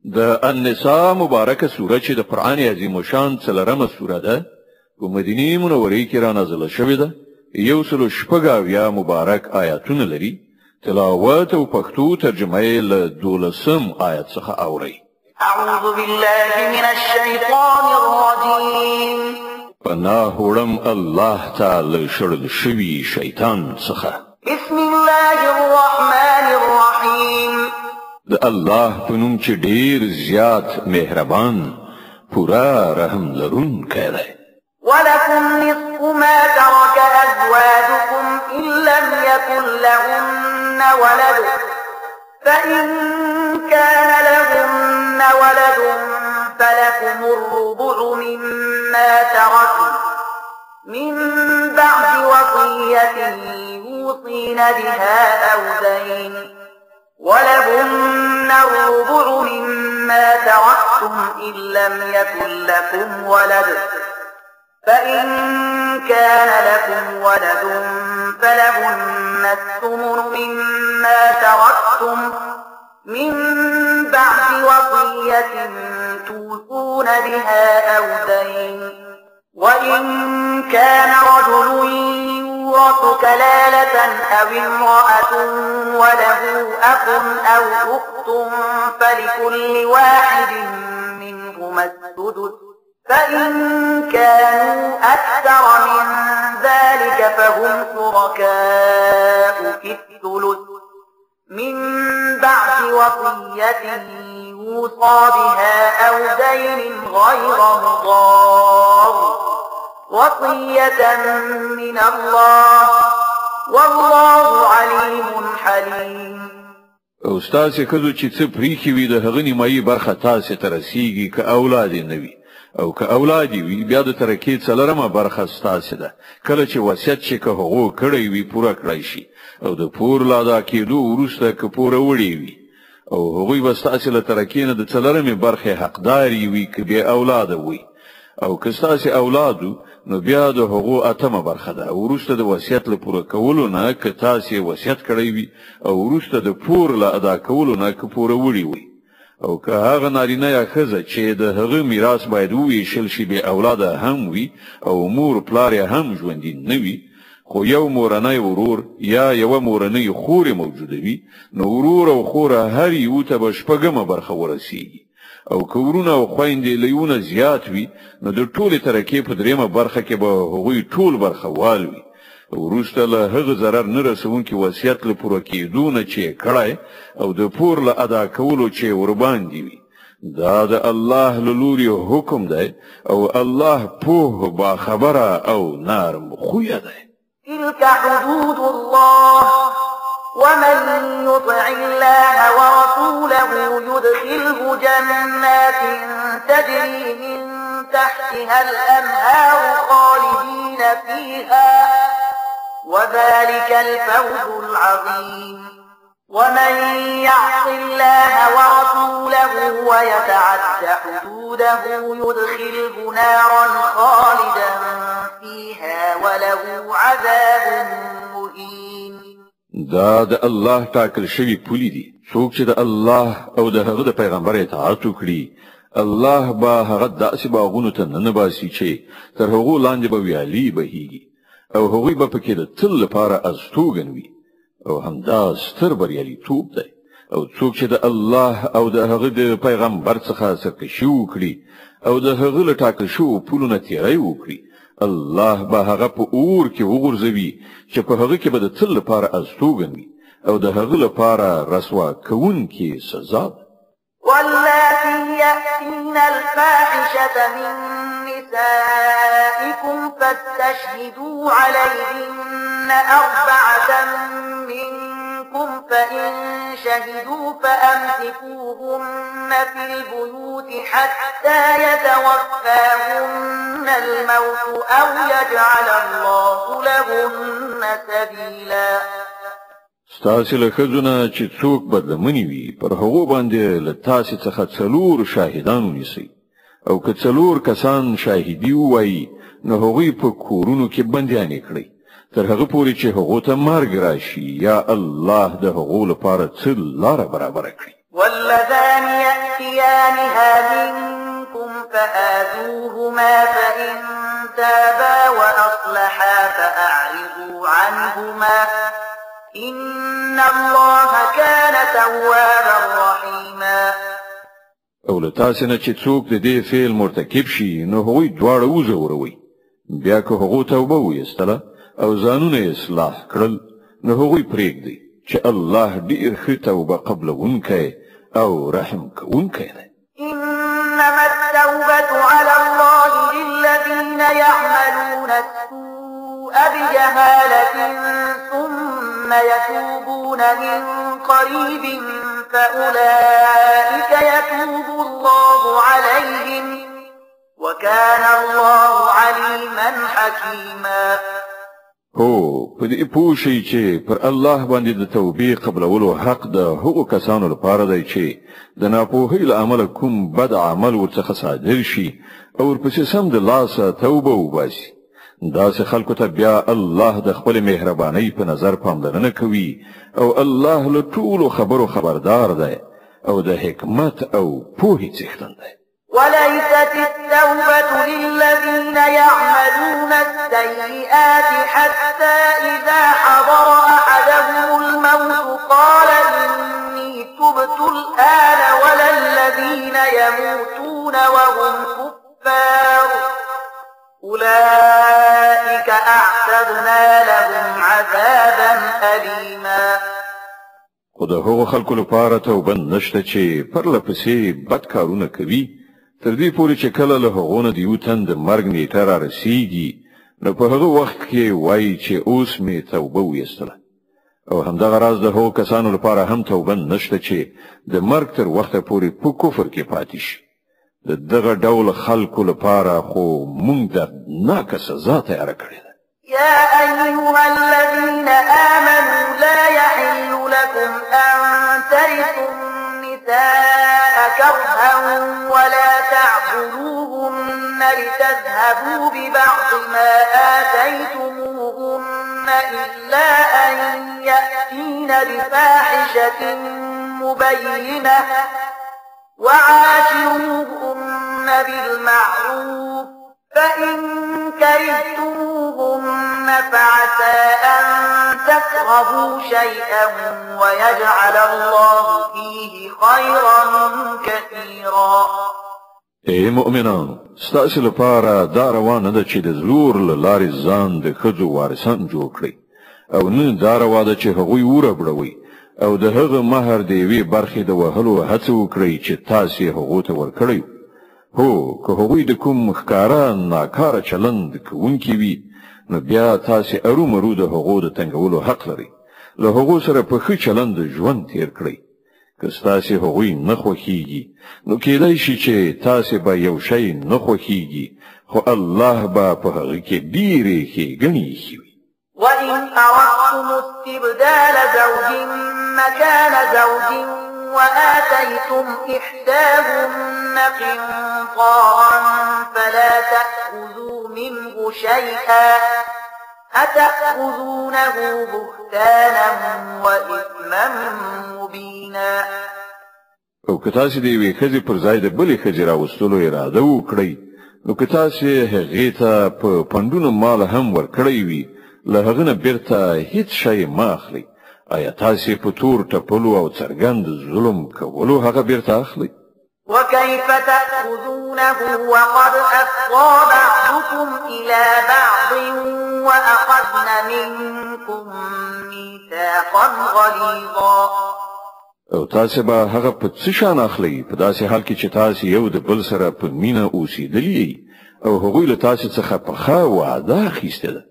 د النساء مبارکه سوره چې د قرآن عظیم شان څلورمه سوره ده په مدینه منوره کې را نازله شوې ده. 106 مبارک آیاتونه لري. تلاوت او پښتو ترجمه یې له 12 آیت څخه اوري. اعوذ بالله من الشیطان الرجیم. پناه وړم الله تعالی شړل شوی شیطان څخه. بسم الله الرحمن الرحیم. د الله په نوم چې ډیر زیات مهربان پورا رحم لرونکی دی. ولكم نصف ما ترك أزواجكم إن لم يكن لهن ولد فإن كان لهن ولد فلكم الربع مما تركوا من بعد وصية يوصين بها أو دين ولهن الربع مما تركتم إن لم يكن لكم ولد فإن كان لكم ولد فلهن الثمن مما تركتم من بعد وصية توصون بها أو دين وإن كان رجل يورث كلالة أو امرأة وله أخ أو أخت فلكل واحد منهما السدس فإن كانوا أكثر من ذلك فهم شركاء في الثلث من بعد وصية يوصى بها أو دين غير مضار وصية من الله والله عليم حليم. استاد کدو چې څه پریخي وي د هغه نیمایي برخه تاسو ته رسیږي که اولاد نه وي او که اولاد وي بیا د ترکې څلورمه برخه ستاسو ده. کله چې وصیت چې که هغه کړی وي پوره کړی شي او د پور لا ادا کېدو وروسته که پوره وړي وي او هغوی به ستاسو له ترکې نه د څلورمې برخې حقدار وي که بې اولاده وي او که ستاسو اولادو نو بیا د هغو اتمه برخه ده. وروسته د وصیت له پوره کولو نه که تاسو وصیت کړی وي او وروسته د پور له ادا کولو نه که پوره وړي وي او که هغه نارینه یا ښځه چې د هغه میراث باید وویشل شي بې اولاده هم وي او مور پلار یې هم ژوندي نه وي خو یو مورنی ورور یا یوه مورنۍ خور موجوده وي نو ورور او خوره هر یو ته به شپږمه برخه ورسیږي او که ورونه او خویندې له یونه زیات وي نو د ټولې ترکې په دریمه برخه کې به هغوی ټول برخه وال وي. وروسته له هغه ضرر نه رسونکي وصیت له پوره کېدو نه چې کړی او د پور له ادا کولو چې ورباندې وي دا د الله له لوري حکم دی او الله پوه باخبره او نرم خویه دی. تلك حدود الله ومن يطع الله ورسوله يدخله جنات تجري من تحتها الأنهار خالدين فيها وذلك الفوز العظيم. ومن يعص الله ورسوله ويتعد حدوده يدخله نارا خالدا فيها وله عذاب مهين. دا د الله ټاکل شوی پولی دي. څوک چې د الله او د هغه د پیغمبر اطاعت وکړي الله به هغه داسې باغونو ته ننباسي چې تر هغو لاندې به ویالې بهیږي او هغوی به پکې د تل لپاره استوګن وي او همدا ستر بریالیتوب دی. او څوک چې د الله او د هغه د پیغمبر څخه سرکشي وکړي او د هغه له ټاکل شوو پولو نه تیری وکړي الله به هغه په اور کې وغورځوي چې په هغه کې به د تل لپاره استوګن وي او د هغه لپاره رسوا کوونکې سزا ده. واللاتي يأتين الفاحشة من نسائكم فاستشهدوا عليهن 4 منكم فإن شهدوا فأمسكوهن في البيوت حتى يتوفاهن الموت أو يجعل الله لهن سبيلا. ستاسو له ښځونه چې څوک بدلمنې وي پر هغو باندې له تاسو څخه 4 شاهدان ونیسئ او که 4 کسان شاهدي ووایي نو هغوی په کورونو کې بندیانې کړئ تر هغه پورې چې هغو ته مرګ راشي یا الله د هغو لپاره څه لاره برابره کړي. واللذان يأتيان يأتيانها منكم فآذوهما فإن تابا وأصلحا فأعرضوا عنهما إن الله كان توابا رحيما. او له تاسو نه چې څوک د دې فعل مرتکب شي نو هغوی دواړه وزوروي، بیا که هغو توبه ویستله او ځانونه اصلاح کړل نو هغوی پرېږدي چې الله ډېر ښه توبه قبلونکی او رحم کوونکی دی. إنما التوبة على الله للذين يعملون السوء بجهالة ثم يتوبون من قريب فأولئك يتوب الله عليهم وكان الله عليما حكيما. هو په دې پوه شئ چې پر الله باندې د توبې قبلولو حق د هغو کسانو لپاره دی چې د ناپوهۍ له امله کوم بد عمل ورڅخه صادر شي او ورپسې سم د لاسه توبه وباسي. داسې خلکو ته بیا الله د خپل مهربانۍ په نظر پاملرنه کوي او الله له ټولو خبرو خبردار دی او د حکمت او پوهې څښتن دی. وليست التوبة للذين يعملون السيئات حتى إذا حضر أحدهم الموت قال إني تبت الآن ولا الذين يموتون وهم كفار أولئك أعتدنا لهم عذابا أليما. خو د هغو خلکو لپاره توبه نشته چې پرله پسې بد کارونه کوي تر دې پورې چې کله له هغو نه د یو تن د مرګ نیټه رارسیږي نو په هغه وخت کې وایي چې اوس مې توبه ویستله. او همدغه راز د هغو کسانو لپاره هم توبه نشته چې د مرګ تر وخته پورې په کفر کې پاتې شي. د دغه ډول خلکو لپاره خو موږ دردناکه سزا تیاره کړې ده. يا أيها الذين آمنوا لا يحل لكم أن ترثوا النساء كرها ولا تعبدوهن لتذهبوا ببعض ما آتيتموهن إلا أن يأتين بفاحشة مبينة وعاشروهن بالمعروف فإن كرهتموهن فعسى أن تكرهوا شيئا ويجعل الله فيه خيرا كثيرا. اے مؤمنانو، ستاسو لپاره دا روانه ده چې د زور له لارې ځان د ښځو وارثان جوړ کړئ او نه دا روا ده چې هغوی وربړوي او د هغه مهر د یوې برخې د وهلو هڅه وکړئ چې تاسې هغو ته ورکړئ. هو که هغوی د کوم ښکاره ناکاره چلند کوونکي وي نو بیا تاسې ارومرو د هغو د تنګولو حق لرئ. له هغو سره په ښه چلند ژوند تیر کړئ. که ستاسې هغوی نه خوښیږي نو کېدای شي چې تاسې به یو شی نه خوښیږي خو الله به په هغه کې ډېرې ښېګڼې ایښې وي. وإن أردتم استبدال زوج مكان زوج وآتيتم إحداهن قنطارا فلا تأخذوا منه شيئا أتأخذونه بهتانا وإثما مبينا. او که تاسې د یوې ښځې پر ځای د بلې ښځې راوستلو اراده وکړئ نو که تاسې هغې ته په پنډونو مال هم ورکړی وي له هغه نه بیرته هیڅ شی مه اخلئ. آیا تاسې په تور ټپلو او څرګند ظلم کولو هغه بیرته اخلئ؟ وكيف تأخذونه وقد أفضى بعضكم إلى بعض وأخذن منكم ميثاقا غليظا. او تاسې به هغه په څه شان اخلئ په داسې حال کې چې تاسې یو د بل سره په مینه اوسېدلي او هغوی له تاسې څخه پخه وعده اخیستې ده.